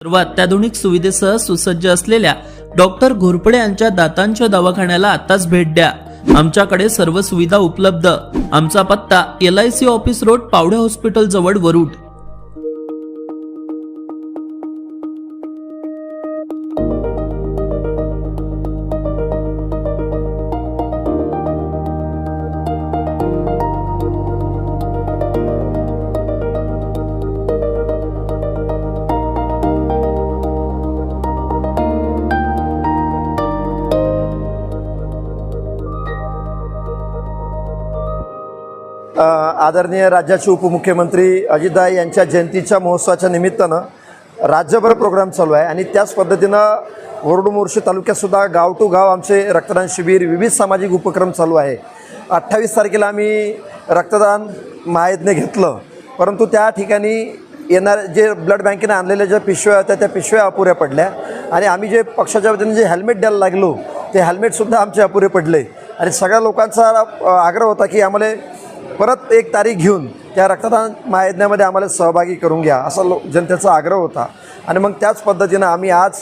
सर्व अत्याधुनिक सुविधेसह सुसज्ज असलेल्या डॉक्टर घोरपडे यांच्या दातांच्या दवाखान्याला आताच भेट द्या। आमच्याकडे सर्व सुविधा उपलब्ध। आमचा पत्ता LIC office road, Pawde hospital जवळ, वरुड। आदरणीय राज्याचे उपमुख्यमंत्री अजितदादा यांच्या जयंतीच्या महोत्सवाच्या निमित्तानं राज्यभर प्रोग्राम चालू आहे आणि त्याच पद्धतीनं वरुड मोर्शी तालुक्यात सुद्धा गाव टू गाव आमचे रक्तदान शिबिर, विविध सामाजिक उपक्रम चालू आहे। 28 तारखेला आम्ही रक्तदान महायज्ञ घेतलं, परंतु त्या ठिकाणी येणार जे ब्लड बँकेने आणलेल्या ज्या पिशव्या होत्या त्या पिशव्या अपुऱ्या पडल्या आणि आम्ही जे पक्षाच्या वतीने जे हेल्मेट द्यायला लागलो ते हेल्मेटसुद्धा आमचे अपुरे पडले आणि सगळ्या लोकांचा आग्रह होता की आम्हाला परत एक तारीख घेऊन त्या रक्तदान महायज्ञामध्ये आम्हाला सहभागी करून घ्या, असा जनतेचा आग्रह होता। आणि मग त्याच पद्धतीनं आम्ही आज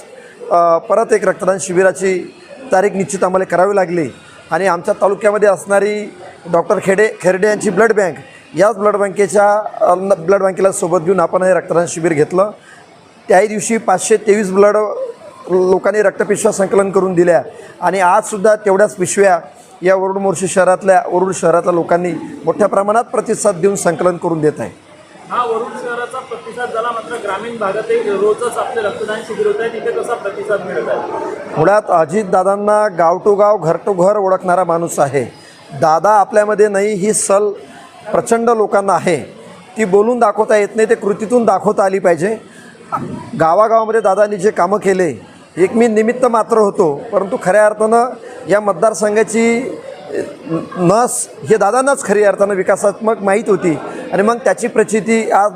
परत एक रक्तदान शिबिराची तारीख निश्चित आम्हाला करावी लागली आणि आमच्या तालुक्यामध्ये असणारी डॉक्टर खेरडे यांची ब्लड बँक, याच ब्लड बँकेला सोबत घेऊन आपण हे रक्तदान शिबिर घेतलं। त्याही दिवशी 523 ब्लड लोकांनी रक्तपिशव्या संकलन करून दिल्या आणि आजसुद्धा तेवढ्याच पिशव्या या वरुड मोर्शी शहरातल्या लोकांनी मोठ्या प्रमाणात प्रतिसाद देऊन संकलन करून देत आहे। हा वरुड शहराचा प्रतिसाद झाला, मात्र ग्रामीण भागातही रोजच आपले रक्तदान शिबिर होत आहे, तिथे कसा प्रतिसाद मिळत आहे? मुळात अजितदादांना गाव टू गाव, घर टू घर ओळखणारा माणूस आहे। दादा आपल्यामध्ये नाही ही सल प्रचंड लोकांना आहे, ती बोलून दाखवता येत नाही, ते कृतीतून दाखवता आली पाहिजे। गावागावामध्ये दादांनी जे कामं केले, एक मी निमित्त मात्र होतो, परंतु खऱ्या अर्थानं या मतदारसंघाची नस हे दादांनाच खरी अर्थानं विकासात्मक माहीत होती आणि मग त्याची प्रचिती आज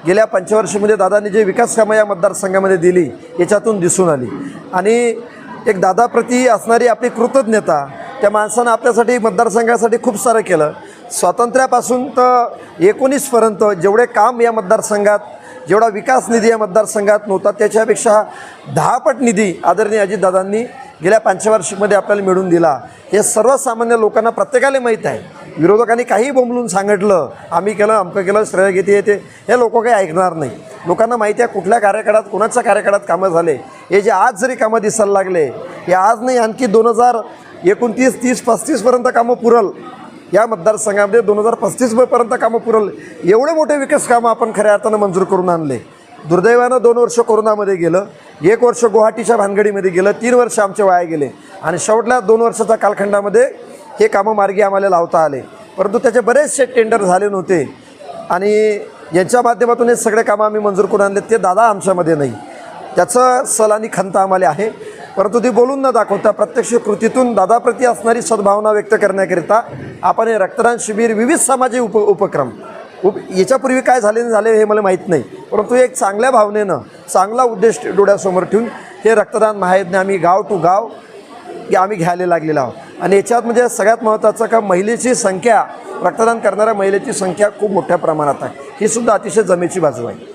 गेल्या 5 वर्षामध्ये दादांनी जे विकास कामं या मतदारसंघामध्ये दिली याच्यातून दिसून आली आणि एक दादाप्रती असणारी आपली कृतज्ञता, त्या माणसानं आपल्यासाठी मतदारसंघासाठी खूप सारं केलं। स्वातंत्र्यापासून तर 19पर्यंत जेवढे काम या मतदारसंघात, जेवढा विकास निधी या मतदारसंघात नव्हता त्याच्यापेक्षा 10 पट निधी आदरणीय अजितदादांनी गेल्या 5 वर्षामध्ये आपल्याला मिळून दिला। हे सर्वसामान्य लोकांना प्रत्येकाला माहीत आहे। विरोधकांनी काही बोंबलून सांगितलं, आम्ही केलं, अमकं केलं, श्रेय घेते येते, हे लोक काही ऐकणार नाही। लोकांना माहिती आहे कुठल्या कार्यकाळात, कोणाच्या कार्यकाळात कामं झाले। हे जे आज जरी कामं दिसायला लागले, हे आज नाही आणखी 2029, 30, 35पर्यंत कामं पुरल या मतदारसंघामध्ये, 2035पर्यंत कामं पुरल एवढे मोठे विकास कामं आपण खऱ्या अर्थानं मंजूर करून आणले। दुर्दैवानं 2 वर्ष कोरोनामध्ये गेलं, 1 वर्ष गुवाहाटीच्या भानगडीमध्ये गेलं, 3 वर्ष आमचे वाया गेले आणि शेवटल्या 2 वर्षाच्या कालखंडामध्ये हे कामं मार्गी आम्हाला लावता आले, परंतु त्याचे बरेचसे टेंडर झाले नव्हते आणि यांच्या माध्यमातून हे सगळे कामं आम्ही मंजूर करून आणले। ते दादा आमच्यामध्ये नाही, त्याचं सल आणि खंत आम्हाला आहे, परंतु ती बोलून न दाखवता प्रत्यक्ष कृतीतून दादाप्रती असणारी सद्भावना व्यक्त करण्याकरिता आपण हे रक्तदान शिबिर, विविध सामाजिक उपक्रम याच्यापूर्वी काय झाले हे मला माहीत नाही, परंतु एक चांगल्या भावनेनं, चांगला उद्देश डोळ्यासमोर ठेवून हे रक्तदान महायज्ञ आम्ही गाव टू गाव आम्ही घ्यायला लागलेलो आहोत। आणि याच्यात म्हणजे सगळ्यात महत्त्वाचं का महिलेची संख्या, रक्तदान करणाऱ्या महिलेची संख्या खूप मोठ्या प्रमाणात आहे, ही सुद्धा अतिशय जमेची बाजू आहे।